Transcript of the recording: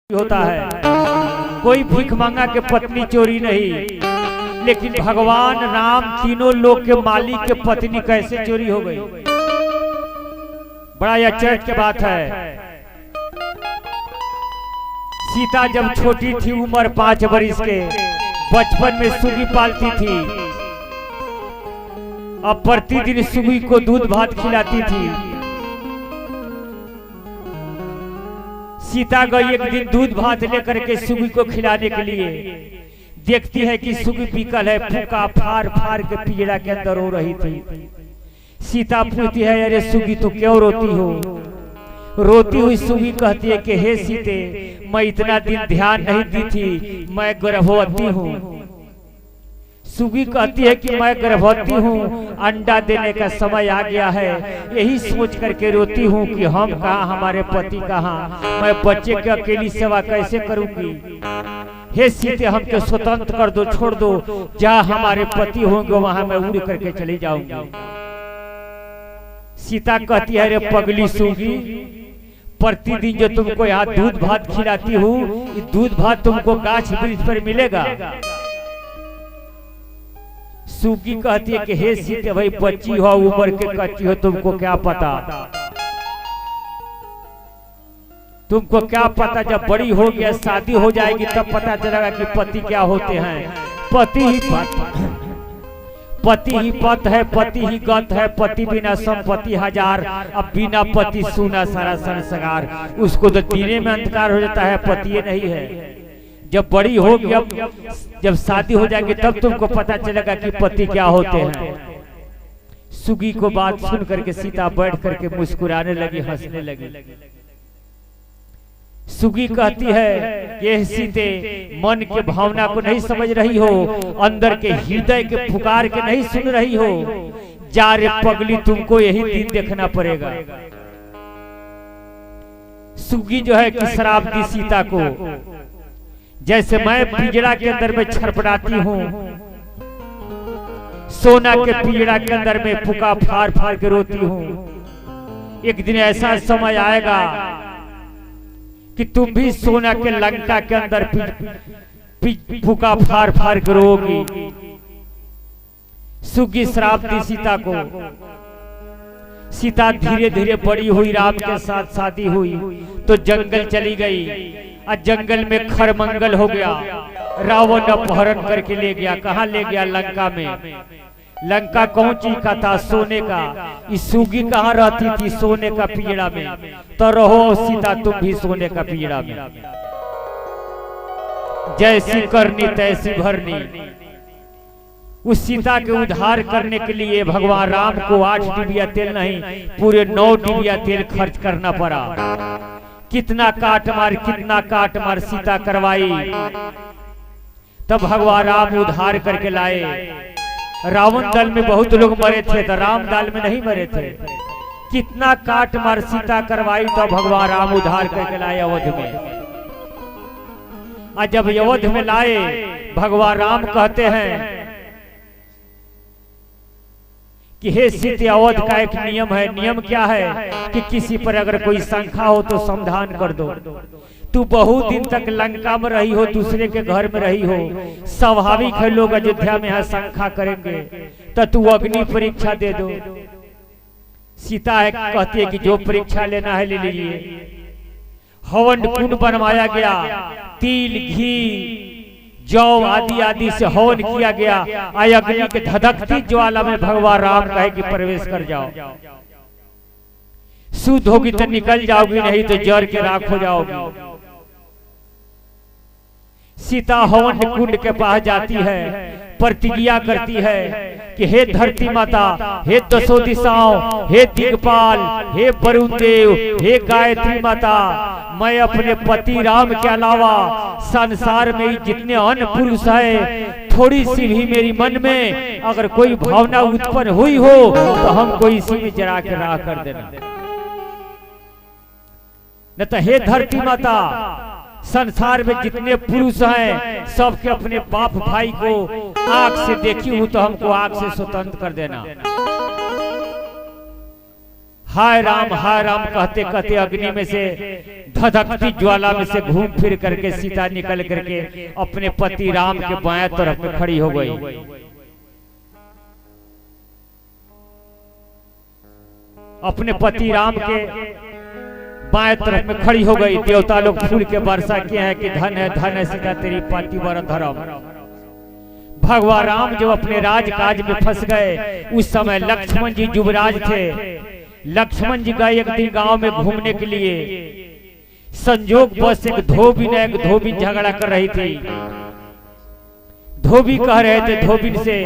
होता है। कोई भीख मांगा के पत्नी चोरी नहीं, लेकिन भगवान राम तीनों लोक के मालिक के पत्नी कैसे चोरी हो गई। बड़ा आश्चर्य की बात है। सीता जब छोटी थी, उम्र 5 वर्ष के, बचपन में सुगी पालती थी। अब प्रतिदिन सुगी को दूध भात खिलाती थी। सीता गई एक दिन दूध भात लेकर के सुगी को खिलाने के लिए। देखती है कि सुगी बिकल है, फूका फाड़ फाड़ के पिंजरा के अंदर रो रही थी। सीता पूछती है, अरे सुगी तू क्यों रोती हो? रोती हुई सुगी कहती है कि हे सीते, मैं इतना दिन ध्यान नहीं दी थी, मैं गर्भवती हूँ। सुगी कहती है कि मैं गर्भवती हूँ, अंडा देने का समय आ गया है, यही सोच करके रोती हूँ कि हम कहाँ, हमारे पति कहाँ, मैं बच्चे की अकेली सेवा कैसे करूंगी। हे सीते, हमको स्वतंत्र कर दो, छोड़ दो, जहाँ हमारे पति होंगे वहां मैं उड़ करके चली जाऊंगी। सीता कहती है, अरे पगली सुगी, प्रतिदिन जो तुमको यहाँ दूध भात खिलाती हूँ, दूध भात तुमको गाछ वृक्ष पर मिलेगा। सुगी कहती है कि हे सीते, भाई बच्ची हो, उम्र के कच्ची हो, तुमको क्या पता, तुमको क्या पता, जब बड़ी हो गया, शादी हो जाएगी, तब पता चलेगा कि पति क्या होते हैं। पति ही पत है, पति ही गत है, पति बिना संपत्ति हजार, अब बिना पति सुना सारा संसार। उसको तो दीने में अंधकार हो जाता है, पति नहीं है। जब बड़ी होगी, जब शादी हो जाएगी, तब तुमको पता चलेगा कि पति क्या होते हैं। सुगी को बात सुन करके सीता बैठ करके मुस्कुराने लगी, हंसने लगी। सुगी कहती है, ये सीते, मन के भावना को नहीं समझ रही हो, अंदर के हृदय के पुकार के नहीं सुन रही हो। जा रे पगली, तुमको यही दिन देखना पड़ेगा। सुगी जो है कि श्राप दी सीता को, जैसे मैं पिंजरा के अंदर में छरपटाती हूँ, सोना के पिंजरा के अंदर में फूका फाड़ फाड़ के रोती हूँ। एक दिन ऐसा समय आएगा कि तुम भी सोना के लंका के अंदर फूका फाड़ फाड़ के रोगी। सुगी श्राप दी सीता को। सीता धीरे धीरे बड़ी हुई, राम के साथ शादी हुई तो जंगल चली गई। आज जंगल में खरमंगल हो गया, रावण अपहरण करके ले गया। कहाँ ले गया? लंका में। लंका कौन चीज का था? सोने का। इस सुगी कहाँ रहती थी? सोने का पिंजरा में। तो रहो सीता, तुम भी सोने का पिंजरा में। जैसी करनी तैसी भरनी। उस सीता के उद्धार करने के लिए भगवान राम को 8 डिबिया तेल नहीं, पूरे 9 डिबिया तेल खर्च करना पड़ा। कितना काट मार सीता करवाई, तब भगवान राम उद्धार करके लाए। रावण दल में बहुत लोग मरे थे, तो राम दल में नहीं मरे थे। कितना काट मार सीता करवाई, तो भगवान राम उद्धार करके लाए अवध में। और जब अवध में लाए, भगवान राम कहते हैं कि हे सीते, अवध का एक नियम है। नियम क्या है? कि किसी पर अगर कोई शंका हो तो समाधान कर दो। तू बहुत दिन तक लंका में रही हो, दूसरे के घर में रही हो, स्वाभाविक है लोग अयोध्या में यहाँ शंका करेंगे, तो तू अग्नि परीक्षा दे दो। सीता है कहती है कि जो परीक्षा लेना है ले लीजिए। हवन कुंड बनवाया गया, तिल घी जौ आदि आदि से हवन किया गया। अग्नि के धधकती ज्वाला में भगवान राम कहे कि प्रवेश कर जाओ। शुद्ध होगी तो निकल जाओगी, नहीं तो जर के राख हो जाओगी। सीता हवन कुंड के पास जाती है, प्रतिज्ञा करती है कि हे धरती माता, हे दसों दिशाओं, हे दिग्पाल, हे वरुण देव, हे गायत्री माता, मैं अपने पति राम के अलावा संसार में जितने अन्य पुरुष है, थोड़ी सी भी मेरी मन में अगर कोई भावना उत्पन्न हुई हो तो हमको इसी में जरा के राख कर देना। न तो हे धरती माता, संसार में जितने पुरुष हैं सबके अपने बाप भाई को आग से देखी हूं, तो हमको आग से स्वतंत्र कर देना। हाय राम कहते कहते अग्नि में से धधकती ज्वाला में से घूम फिर करके सीता निकल करके अपने पति राम के बाएं तरफ में खड़ी हो गई। अपने पति राम के बाएं तरफ में खड़ी हो गई। देवता लोग फूल के वर्षा किए हैं कि धन है सीता तेरी पातिव्रत धर्म। भगवान राम जब अपने राजकाज में फंस गए, उस समय लक्ष्मण जी युवराज थे। लक्ष्मण जी गए एक दिन गांव में घूमने के लिए। संजोग बस एक धोबी झगड़ा कर रही थी। धोबी कह रहे थे धोबी से